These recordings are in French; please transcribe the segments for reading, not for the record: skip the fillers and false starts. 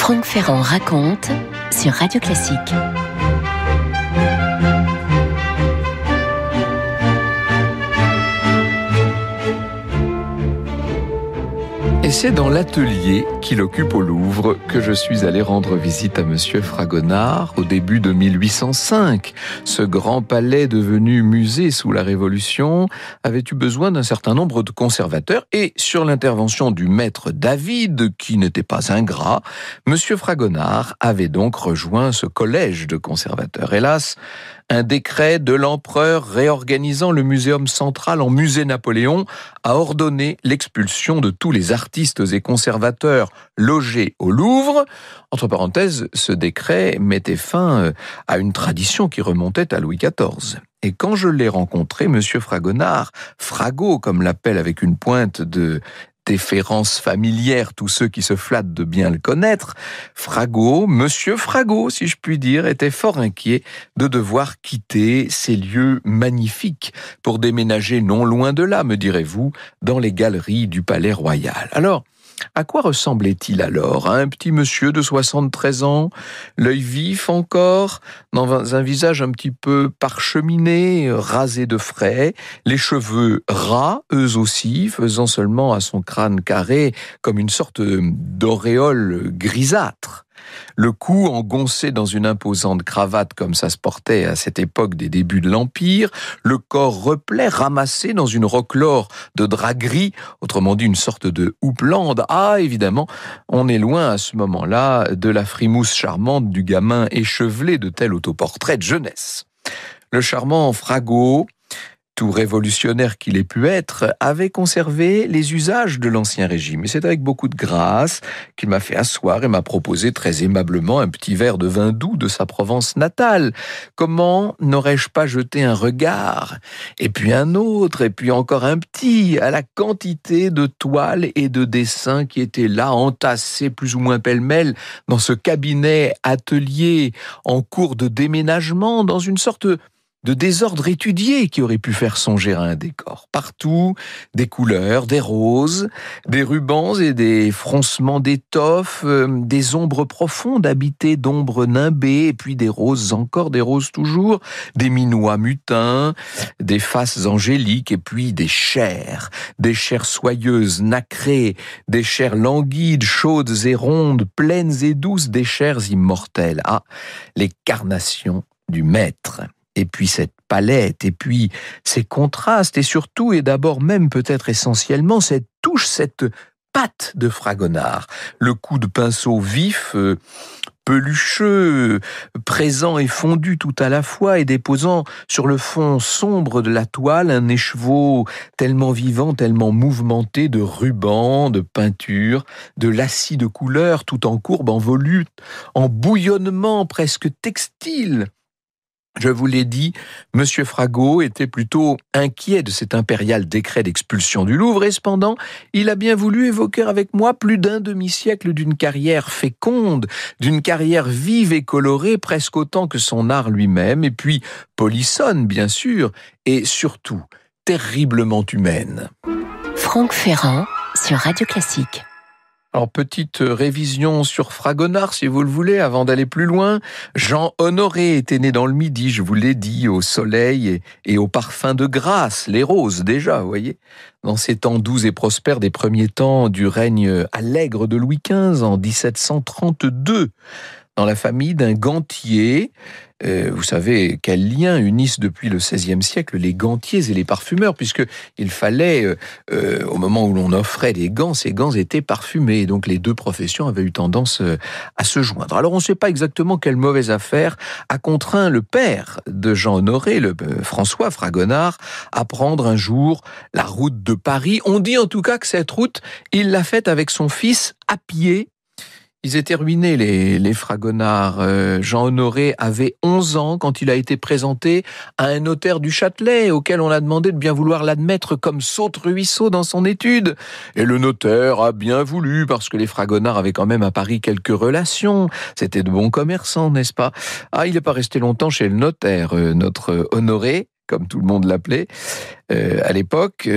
Franck Ferrand raconte sur Radio Classique. Et c'est dans l'atelier qu'il occupe au Louvre que je suis allé rendre visite à Monsieur Fragonard au début de 1805. Ce grand palais devenu musée sous la Révolution avait eu besoin d'un certain nombre de conservateurs et sur l'intervention du maître David, qui n'était pas ingrat, Monsieur Fragonard avait donc rejoint ce collège de conservateurs. Hélas, un décret de l'empereur réorganisant le muséum central en musée Napoléon a ordonné l'expulsion de tous les artistes et conservateurs logés au Louvre. Entre parenthèses, ce décret mettait fin à une tradition qui remontait à Louis XIV. Et quand je l'ai rencontré, Monsieur Fragonard, Fragot, comme l'appelle avec une pointe de déférence familière tous ceux qui se flattent de bien le connaître, Fragot, Monsieur Fragot, si je puis dire, était fort inquiet de devoir quitter ces lieux magnifiques pour déménager non loin de là, me direz-vous, dans les galeries du Palais Royal. Alors, à quoi ressemblait-il alors? Un petit monsieur de 73 ans, l'œil vif encore, dans un visage un petit peu parcheminé, rasé de frais, les cheveux ras, eux aussi, faisant seulement à son crâne carré comme une sorte d'auréole grisâtre. Le cou engoncé dans une imposante cravate comme ça se portait à cette époque des débuts de l'Empire, le corps replet ramassé dans une roquelaure de drap gris, autrement dit une sorte de houppelande. Ah, évidemment, on est loin à ce moment-là de la frimousse charmante du gamin échevelé de tel autoportrait de jeunesse. Le charmant Fragot, tout révolutionnaire qu'il ait pu être, avait conservé les usages de l'Ancien Régime. Et c'est avec beaucoup de grâce qu'il m'a fait asseoir et m'a proposé très aimablement un petit verre de vin doux de sa Provence natale. Comment n'aurais-je pas jeté un regard, et puis un autre, et puis encore un petit, à la quantité de toiles et de dessins qui étaient là, entassés plus ou moins pêle-mêle dans ce cabinet atelier en cours de déménagement, dans une sorte de désordre étudié qui aurait pu faire songer à un décor. Partout, des couleurs, des roses, des rubans et des froncements d'étoffes, des ombres profondes habitées d'ombres nimbées, et puis des roses encore, des roses toujours, des minois mutins, des faces angéliques, et puis des chairs soyeuses, nacrées, des chairs languides, chaudes et rondes, pleines et douces, des chairs immortelles. Ah, les carnations du maître. Et puis cette palette, et puis ces contrastes, et surtout, et d'abord même peut-être essentiellement, cette touche, cette patte de Fragonard. Le coup de pinceau vif, pelucheux, présent et fondu tout à la fois, et déposant sur le fond sombre de la toile un écheveau tellement vivant, tellement mouvementé de rubans, de peintures, de lacis de couleurs, tout en courbe, en volute, en bouillonnement presque textile. Je vous l'ai dit, Monsieur Fragot était plutôt inquiet de cet impérial décret d'expulsion du Louvre, et cependant, il a bien voulu évoquer avec moi plus d'un demi-siècle d'une carrière féconde, d'une carrière vive et colorée, presque autant que son art lui-même, et puis polissonne, bien sûr, et surtout, terriblement humaine. Franck Ferrand sur Radio Classique. Alors, petite révision sur Fragonard, si vous le voulez, avant d'aller plus loin. Jean Honoré était né dans le Midi, je vous l'ai dit, au soleil et au parfum de grâce, les roses déjà, vous voyez. Dans ces temps doux et prospères des premiers temps du règne allègre de Louis XV en 1732. Dans la famille d'un gantier. Vous savez quels liens unissent depuis le XVIe siècle les gantiers et les parfumeurs, puisqu'il fallait, au moment où l'on offrait des gants, ces gants étaient parfumés, et donc les deux professions avaient eu tendance à se joindre. Alors on ne sait pas exactement quelle mauvaise affaire a contraint le père de Jean Honoré, François Fragonard, à prendre un jour la route de Paris. On dit en tout cas que cette route, il l'a faite avec son fils à pied. Ils étaient ruinés, les Fragonard. Jean Honoré avait 11 ans quand il a été présenté à un notaire du Châtelet, auquel on a demandé de bien vouloir l'admettre comme saute-ruisseau dans son étude. Et le notaire a bien voulu, parce que les Fragonard avaient quand même à Paris quelques relations. C'était de bons commerçants, n'est-ce pas? Ah, il n'est pas resté longtemps chez le notaire, notre Honoré, comme tout le monde l'appelait, à l'époque.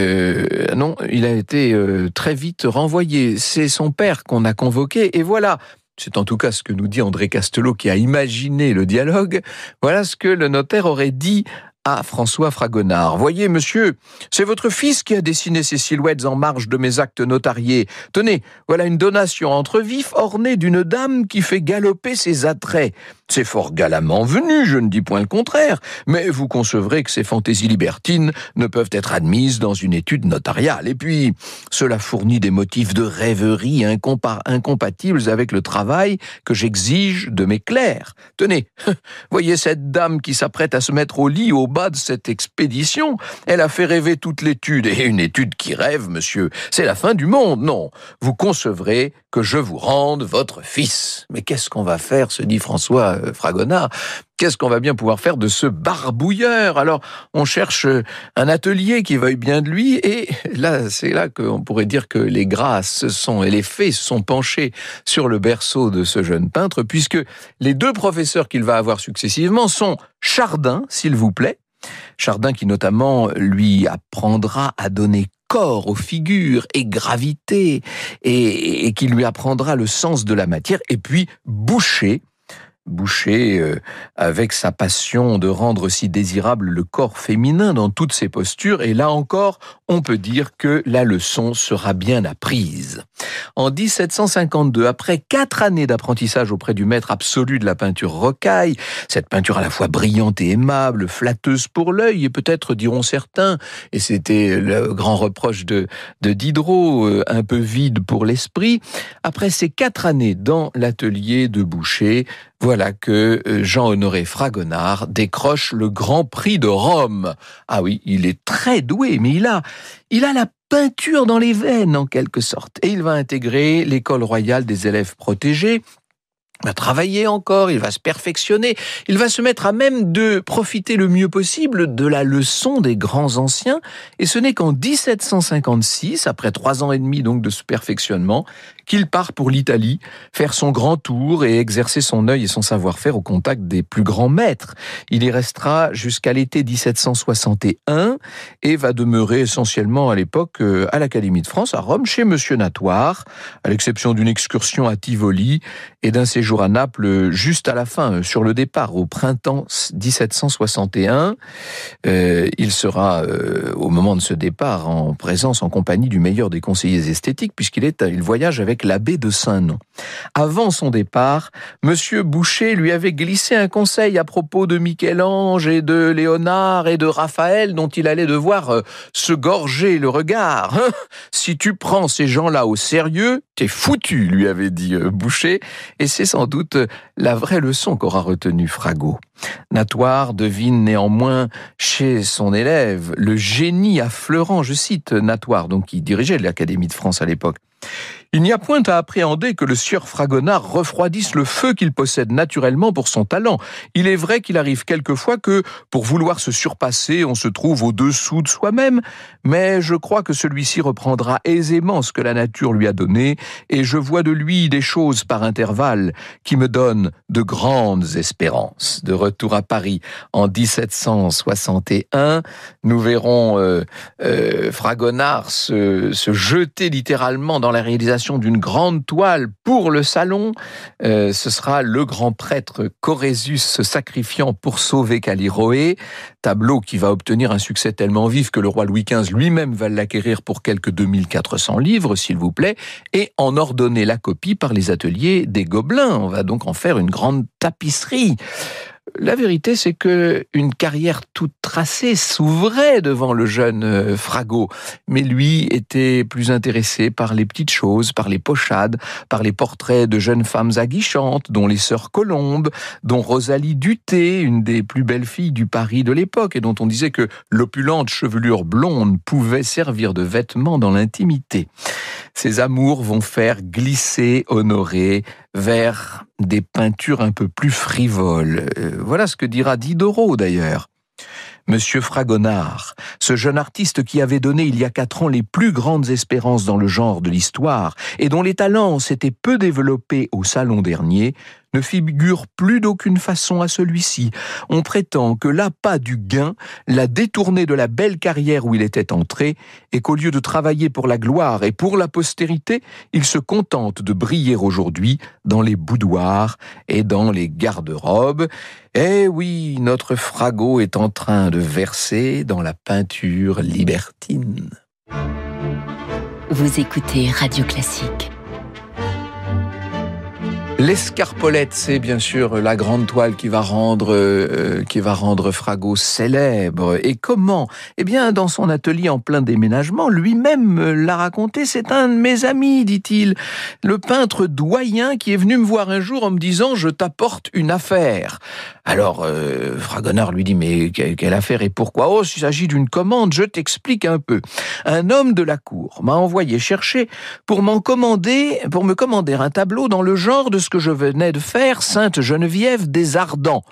Non, il a été très vite renvoyé. C'est son père qu'on a convoqué, et voilà, c'est en tout cas ce que nous dit André Castelot qui a imaginé le dialogue, voilà ce que le notaire aurait dit à François Fragonard. Voyez, monsieur, c'est votre fils qui a dessiné ces silhouettes en marge de mes actes notariés. Tenez, voilà une donation entre vifs ornée d'une dame qui fait galoper ses attraits. C'est fort galamment venu, je ne dis point le contraire, mais vous concevrez que ces fantaisies libertines ne peuvent être admises dans une étude notariale. Et puis, cela fournit des motifs de rêverie incompatibles avec le travail que j'exige de mes clercs. Tenez, voyez cette dame qui s'apprête à se mettre au lit au bas de cette expédition. Elle a fait rêver toute l'étude. Et une étude qui rêve, monsieur, c'est la fin du monde, non. Vous concevrez que je vous rende votre fils. Mais qu'est-ce qu'on va faire, se dit François Fragonard, qu'est-ce qu'on va bien pouvoir faire de ce barbouilleur? Alors, on cherche un atelier qui veuille bien de lui, et là, c'est là qu'on pourrait dire que les grâces et les fées se sont penchés sur le berceau de ce jeune peintre, puisque les deux professeurs qu'il va avoir successivement sont Chardin, s'il vous plaît, Chardin qui notamment lui apprendra à donner corps aux figures et gravité, et qui lui apprendra le sens de la matière, et puis Boucher, avec sa passion de rendre si désirable le corps féminin dans toutes ses postures, et là encore, on peut dire que la leçon sera bien apprise. En 1752, après 4 années d'apprentissage auprès du maître absolu de la peinture Rocaille, cette peinture à la fois brillante et aimable, flatteuse pour l'œil, et peut-être diront certains, et c'était le grand reproche de Diderot, un peu vide pour l'esprit, après ces 4 années dans l'atelier de Boucher, voilà que Jean-Honoré Fragonard décroche le Grand Prix de Rome. Ah oui, il est très doué, mais il a la peinture dans les veines, en quelque sorte. Et il va intégrer l'école royale des élèves protégés. Il va travailler encore, il va se perfectionner, il va se mettre à même de profiter le mieux possible de la leçon des grands anciens. Et ce n'est qu'en 1756, après 3 ans et demi donc de ce perfectionnement, qu'il part pour l'Italie, faire son grand tour et exercer son œil et son savoir-faire au contact des plus grands maîtres. Il y restera jusqu'à l'été 1761 et va demeurer essentiellement à l'époque à l'Académie de France, à Rome, chez Monsieur Natoire, à l'exception d'une excursion à Tivoli et d'un séjour à Naples juste à la fin, sur le départ, au printemps 1761. Il sera, au moment de ce départ, en compagnie du meilleur des conseillers esthétiques, puisqu'il voyage avec l'abbé de Saint-Nom. Avant son départ, Monsieur Boucher lui avait glissé un conseil à propos de Michel-Ange et de Léonard et de Raphaël, dont il allait devoir se gorger le regard. « Si tu prends ces gens-là au sérieux, t'es foutu », lui avait dit Boucher, et c'est sans doute la vraie leçon qu'aura retenue Fragot. Natoire devine néanmoins chez son élève le génie affleurant, je cite Natoire, donc qui dirigeait l'Académie de France à l'époque. Il n'y a point à appréhender que le sieur Fragonard refroidisse le feu qu'il possède naturellement pour son talent. Il est vrai qu'il arrive quelquefois que, pour vouloir se surpasser, on se trouve au-dessous de soi-même, mais je crois que celui-ci reprendra aisément ce que la nature lui a donné, et je vois de lui des choses par intervalles qui me donnent de grandes espérances. De retour à Paris en 1761, nous verrons Fragonard se jeter littéralement dans la réalisation d'une grande toile pour le salon. Ce sera le grand prêtre Corésus se sacrifiant pour sauver Callirhoé, tableau qui va obtenir un succès tellement vif que le roi Louis XV lui-même va l'acquérir pour quelques 2400 livres, s'il vous plaît, et en ordonner la copie par les ateliers des Gobelins. On va donc en faire une grande tapisserie. La vérité, c'est que une carrière toute tracée s'ouvrait devant le jeune Fragot, mais lui était plus intéressé par les petites choses, par les pochades, par les portraits de jeunes femmes aguichantes, dont les sœurs Colombes, dont Rosalie Duthé, une des plus belles filles du Paris de l'époque, et dont on disait que l'opulente chevelure blonde pouvait servir de vêtement dans l'intimité. Ces amours vont faire glisser Honoré vers des peintures un peu plus frivoles. Voilà ce que dira Diderot d'ailleurs. Monsieur Fragonard, ce jeune artiste qui avait donné il y a 4 ans les plus grandes espérances dans le genre de l'histoire et dont les talents s'étaient peu développés au salon dernier, ne figure plus d'aucune façon à celui-ci. On prétend que l'appât du gain l'a détourné de la belle carrière où il était entré et qu'au lieu de travailler pour la gloire et pour la postérité, il se contente de briller aujourd'hui dans les boudoirs et dans les garde-robes. Eh oui, notre Fragot est en train de verser dans la peinture libertine. Vous écoutez Radio Classique. L'escarpolette, c'est bien sûr la grande toile qui va rendre Fragot célèbre. Et comment ? Eh bien, dans son atelier en plein déménagement, lui-même l'a raconté, c'est un de mes amis, dit-il, le peintre doyen qui est venu me voir un jour en me disant « Je t'apporte une affaire ». Alors, Fragonard lui dit « Mais quelle affaire et pourquoi ?»« Oh, s'il s'agit d'une commande, je t'explique un peu. Un homme de la cour m'a envoyé chercher pour me commander un tableau dans le genre de ce que je venais de faire, Sainte Geneviève des Ardents.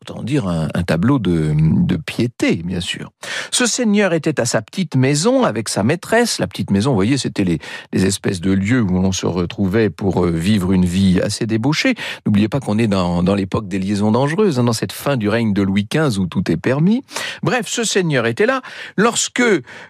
Autant dire un tableau de piété, bien sûr. Ce seigneur était à sa petite maison avec sa maîtresse. La petite maison, vous voyez, c'était les espèces de lieux où on se retrouvait pour vivre une vie assez débauchée. N'oubliez pas qu'on est dans l'époque des liaisons dangereuses, dans cette fin du règne de Louis XV où tout est permis. Bref, ce seigneur était là lorsque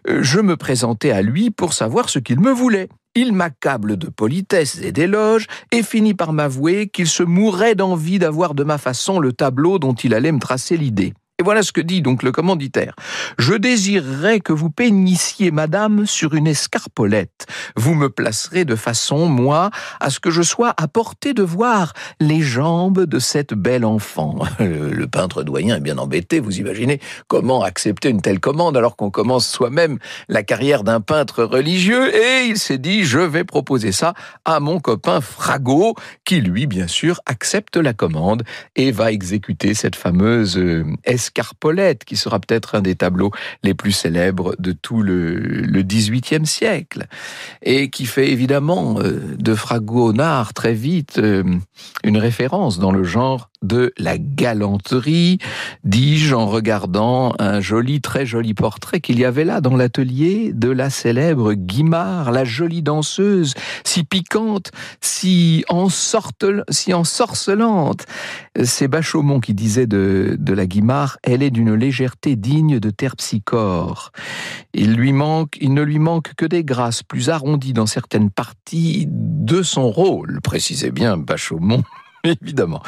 je me présentais à lui pour savoir ce qu'il me voulait. Il m'accable de politesse et d'éloges et finit par m'avouer qu'il se mourait d'envie d'avoir de ma façon le tableau dont il allait me tracer l'idée. Et voilà ce que dit donc le commanditaire. « Je désirerais que vous peignissiez madame sur une escarpolette. Vous me placerez de façon, moi, à ce que je sois à portée de voir les jambes de cette belle enfant. » Le peintre doyen est bien embêté, vous imaginez comment accepter une telle commande alors qu'on commence soi-même la carrière d'un peintre religieux, et il s'est dit « Je vais proposer ça à mon copain Fragot, qui lui, bien sûr, accepte la commande et va exécuter cette fameuse escarpolette, qui sera peut-être un des tableaux les plus célèbres de tout le XVIIIe siècle, et qui fait évidemment de Fragonard très vite une référence dans le genre de la galanterie, dis-je en regardant un très joli portrait qu'il y avait là dans l'atelier de la célèbre Guimard, la jolie danseuse, si piquante, si ensorcelante. C'est Bachaumont qui disait de la Guimard, elle est d'une légèreté digne de Terpsichore. Il ne lui manque que des grâces plus arrondies dans certaines parties de son rôle, précisait bien Bachaumont. Évidemment.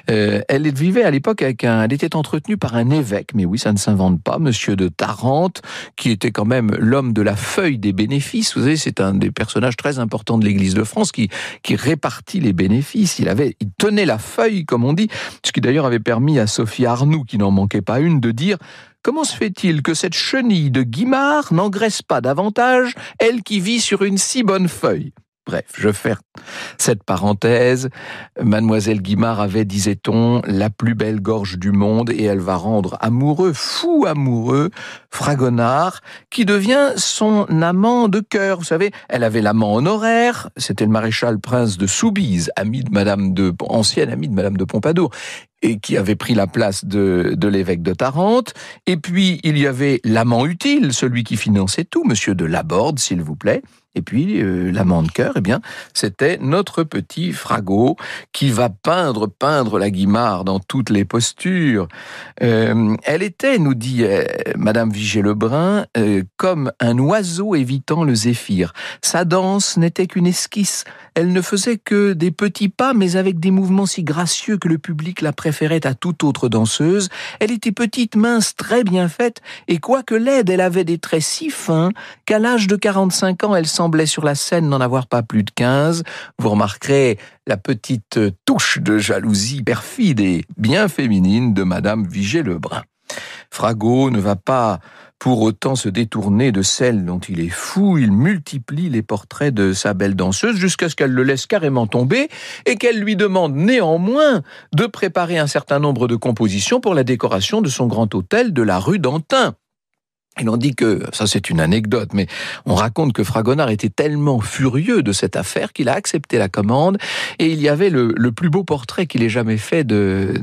Elle vivait à l'époque elle était entretenue par un évêque, mais oui, ça ne s'invente pas, monsieur de Tarente, qui était quand même l'homme de la feuille des bénéfices. Vous savez, c'est un des personnages très importants de l'Église de France qui répartit les bénéfices. Il tenait la feuille, comme on dit, ce qui d'ailleurs avait permis à Sophie Arnoux, qui n'en manquait pas une, de dire: comment se fait-il que cette chenille de Guimard n'engraisse pas davantage, elle qui vit sur une si bonne feuille? Bref, je ferme cette parenthèse. Mademoiselle Guimard avait, disait-on, la plus belle gorge du monde, et elle va rendre fou amoureux, Fragonard, qui devient son amant de cœur. Vous savez, elle avait l'amant honoraire, c'était le maréchal prince de Soubise, ancienne amie de Madame de Pompadour, et qui avait pris la place de l'évêque de Tarente. Et puis, il y avait l'amant utile, celui qui finançait tout, monsieur de Laborde, s'il vous plaît. Et puis, l'amant de cœur, eh bien, c'était notre petit Fragot qui va peindre la Guimard dans toutes les postures. Elle était, nous dit Madame Vigée-Lebrun, comme un oiseau évitant le zéphyr. Sa danse n'était qu'une esquisse. Elle ne faisait que des petits pas, mais avec des mouvements si gracieux que le public la préférait à toute autre danseuse. Elle était petite, mince, très bien faite, et quoique laide, elle avait des traits si fins qu'à l'âge de 45 ans, elle semblait sur la scène n'en avoir pas plus de 15. Vous remarquerez la petite touche de jalousie perfide et bien féminine de Madame Vigée-Lebrun. Fragot ne va pas pour autant se détourner de celle dont il est fou. Il multiplie les portraits de sa belle danseuse jusqu'à ce qu'elle le laisse carrément tomber et qu'elle lui demande néanmoins de préparer un certain nombre de compositions pour la décoration de son grand hôtel de la rue d'Antin. Et l'on dit que, ça c'est une anecdote, mais on raconte que Fragonard était tellement furieux de cette affaire qu'il a accepté la commande et il y avait le plus beau portrait qu'il ait jamais fait de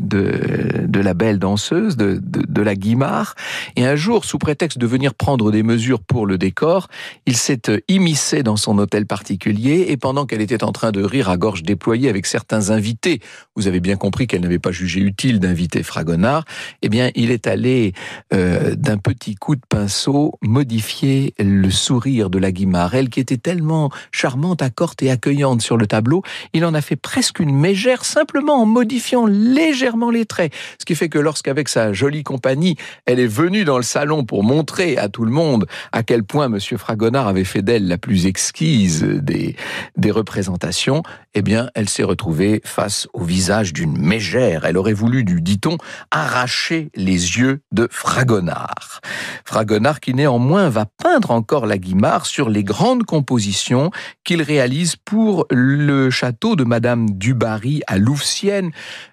la belle danseuse, de la Guimard. Et un jour, sous prétexte de venir prendre des mesures pour le décor, il s'est immiscé dans son hôtel particulier et pendant qu'elle était en train de rire à gorge déployée avec certains invités, vous avez bien compris qu'elle n'avait pas jugé utile d'inviter Fragonard, eh bien il est allé d'un petit coup de pinceau modifier le sourire de la Guimard. Elle qui était tellement charmante, accorte et accueillante sur le tableau, il en a fait presque une mégère simplement en modifiant légèrement les traits. Ce qui fait que lorsqu'avec sa jolie compagnie, elle est venue dans le salon pour montrer à tout le monde à quel point Monsieur Fragonard avait fait d'elle la plus exquise des représentations, eh bien, elle s'est retrouvée face au visage d'une mégère. Elle aurait voulu, dit-on, arracher les yeux de Fragonard. Fragonard qui néanmoins va peindre encore la Guimard sur les grandes compositions qu'il réalise pour le château de Madame du Barry à Louvciennes.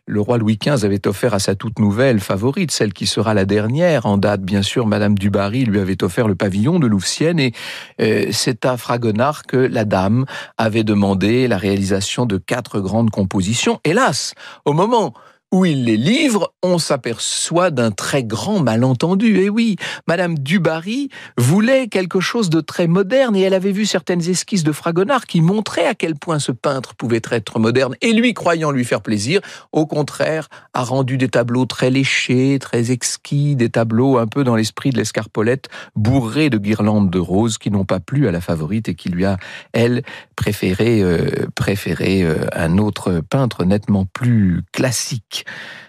Le roi Louis XV avait offert à sa toute nouvelle favorite, celle qui sera la dernière en date, bien sûr, Madame du Barry lui avait offert le pavillon de Louvciennes et c'est à Fragonard que la dame avait demandé la réalisation de 4 grandes compositions. Hélas, au moment où il les livre, on s'aperçoit d'un très grand malentendu. Et oui, Madame du Barry voulait quelque chose de très moderne et elle avait vu certaines esquisses de Fragonard qui montraient à quel point ce peintre pouvait être moderne. Et lui, croyant lui faire plaisir, au contraire, a rendu des tableaux très léchés, très exquis, des tableaux un peu dans l'esprit de l'Escarpolette, bourrés de guirlandes de roses qui n'ont pas plu à la favorite et qui lui a, elle, préféré un autre peintre nettement plus classique.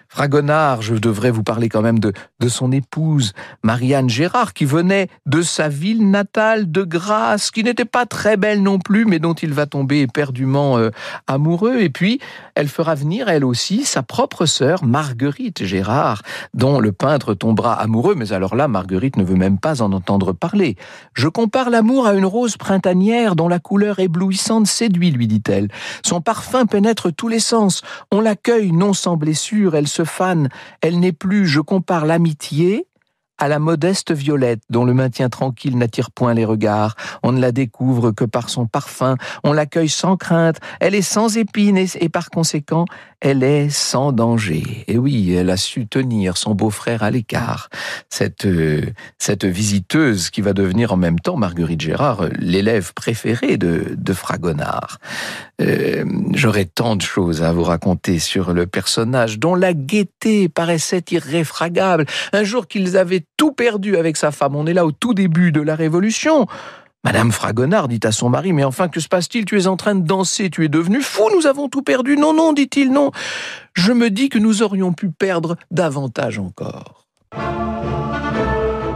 Fragonard, je devrais vous parler quand même de son épouse, Marianne Gérard, qui venait de sa ville natale de Grasse, qui n'était pas très belle non plus, mais dont il va tomber éperdument amoureux. Et puis, elle fera venir, elle aussi, sa propre sœur, Marguerite Gérard, dont le peintre tombera amoureux. Mais alors là, Marguerite ne veut même pas en entendre parler. « Je compare l'amour à une rose printanière dont la couleur éblouissante séduit, lui dit-elle. Son parfum pénètre tous les sens. On l'accueille non sans blessure, elle se fane, elle n'est plus, je compare l'amitié à la modeste violette dont le maintien tranquille n'attire point les regards. On ne la découvre que par son parfum, on l'accueille sans crainte, elle est sans épines et par conséquent, elle est sans danger. Et oui, elle a su tenir son beau-frère à l'écart. Cette visiteuse qui va devenir en même temps, Marguerite Gérard, l'élève préféré de Fragonard. J'aurais tant de choses à vous raconter sur le personnage dont la gaieté paraissait irréfragable. Un jour qu'ils avaient tout perdu avec sa femme, on est là au tout début de la Révolution. Madame Fragonard dit à son mari, mais enfin, que se passe-t-il? Tu es en train de danser, tu es devenu fou, nous avons tout perdu. Non, non, dit-il, non. Je me dis que nous aurions pu perdre davantage encore.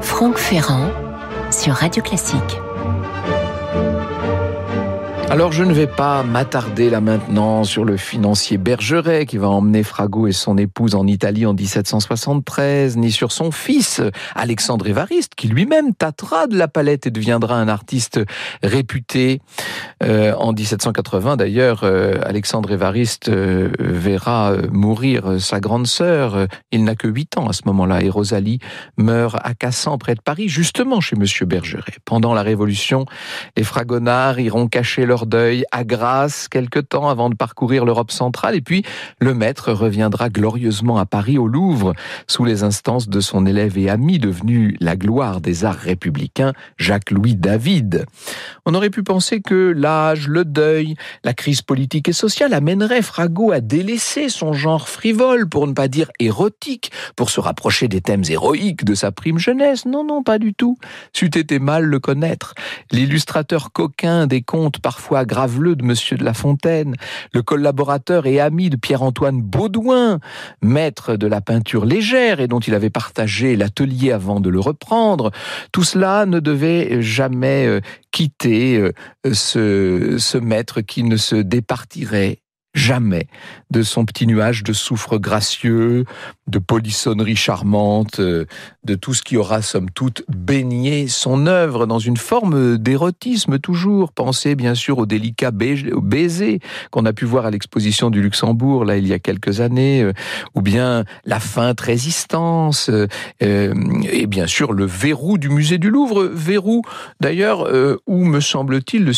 Franck Ferrand sur Radio Classique. Alors je ne vais pas m'attarder là maintenant sur le financier Bergeret qui va emmener Fragot et son épouse en Italie en 1773, ni sur son fils Alexandre Évariste qui lui-même tâtera de la palette et deviendra un artiste réputé. En 1780 d'ailleurs, Alexandre Évariste verra mourir sa grande sœur. Il n'a que 8 ans à ce moment-là et Rosalie meurt à Cassan près de Paris, justement chez Monsieur Bergeret. Pendant la Révolution, les Fragonard iront cacher leur deuil à Grasse quelque temps avant de parcourir l'Europe centrale et puis le maître reviendra glorieusement à Paris au Louvre sous les instances de son élève et ami devenu la gloire des arts républicains, Jacques-Louis David. On aurait pu penser que l'âge, le deuil, la crise politique et sociale amèneraient Fragot à délaisser son genre frivole, pour ne pas dire érotique, pour se rapprocher des thèmes héroïques de sa prime jeunesse. Non, non, pas du tout. C'eût été mal le connaître. L'illustrateur coquin des contes parfois graveleux de Monsieur de La Fontaine, le collaborateur et ami de Pierre-Antoine Baudouin, maître de la peinture légère et dont il avait partagé l'atelier avant de le reprendre, tout cela ne devait jamais quitter ce maître qui ne se départirait jamais de son petit nuage de soufre gracieux, de polissonnerie charmante, de tout ce qui aura, somme toute, baigné son œuvre dans une forme d'érotisme toujours. Pensez bien sûr au délicat baiser qu'on a pu voir à l'exposition du Luxembourg, là, il y a quelques années, ou bien la feinte résistance, et bien sûr le verrou du musée du Louvre, verrou d'ailleurs où, me semble-t-il, le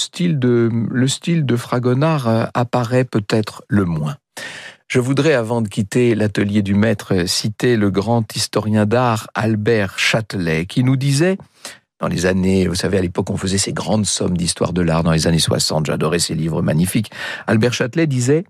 style de Fragonard apparaît peut-être le moins. Je voudrais, avant de quitter l'atelier du maître, citer le grand historien d'art Albert Châtelet, qui nous disait, dans les années, vous savez, à l'époque, on faisait ces grandes sommes d'histoire de l'art, dans les années 60, j'adorais ces livres magnifiques. Albert Châtelet disait: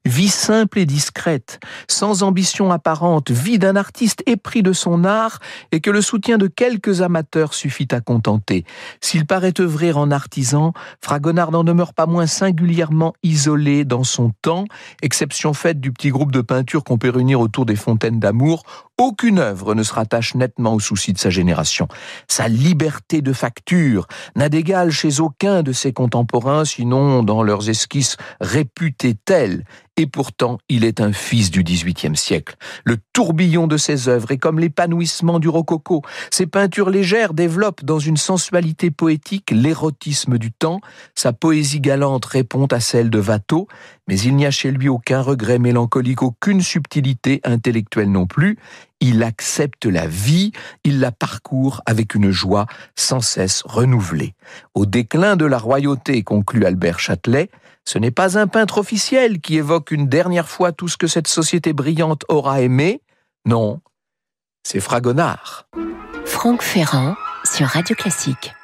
vie simple et discrète, sans ambition apparente, vie d'un artiste épris de son art et que le soutien de quelques amateurs suffit à contenter. S'il paraît œuvrer en artisan, Fragonard n'en demeure pas moins singulièrement isolé dans son temps, exception faite du petit groupe de peinture qu'on peut réunir autour des fontaines d'amour. Aucune œuvre ne se rattache nettement aux soucis de sa génération. Sa liberté de facture n'a d'égal chez aucun de ses contemporains, sinon dans leurs esquisses réputées telles. Et pourtant, il est un fils du XVIIIe siècle. Le tourbillon de ses œuvres est comme l'épanouissement du rococo. Ses peintures légères développent dans une sensualité poétique l'érotisme du temps. Sa poésie galante répond à celle de Watteau, mais il n'y a chez lui aucun regret mélancolique, aucune subtilité intellectuelle non plus. Il accepte la vie, il la parcourt avec une joie sans cesse renouvelée. Au déclin de la royauté, conclut Albert Châtelet, ce n'est pas un peintre officiel qui évoque une dernière fois tout ce que cette société brillante aura aimé. Non, c'est Fragonard. Franck Ferrand sur Radio Classique.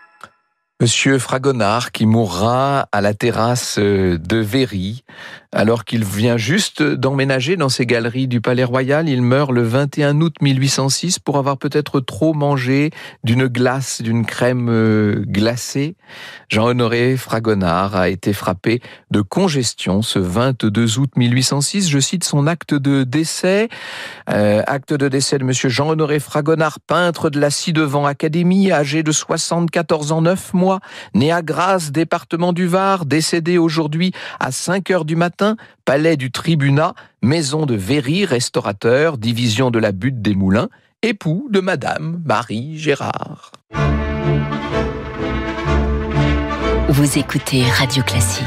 Monsieur Fragonard qui mourra à la terrasse de Véry, alors qu'il vient juste d'emménager dans ses galeries du Palais Royal. Il meurt le 21 août 1806 pour avoir peut-être trop mangé d'une glace, d'une crème glacée. Jean-Honoré Fragonard a été frappé de congestion ce 22 août 1806. Je cite son acte de décès. Acte de décès de monsieur Jean-Honoré Fragonard, peintre de la ci-devant Académie, âgé de 74 ans 9 mois, né à Grasse, département du Var, décédé aujourd'hui à 5h du matin, palais du Tribunat, maison de Véry, restaurateur, division de la Butte des Moulins, époux de Madame Marie Gérard. Vous écoutez Radio Classique.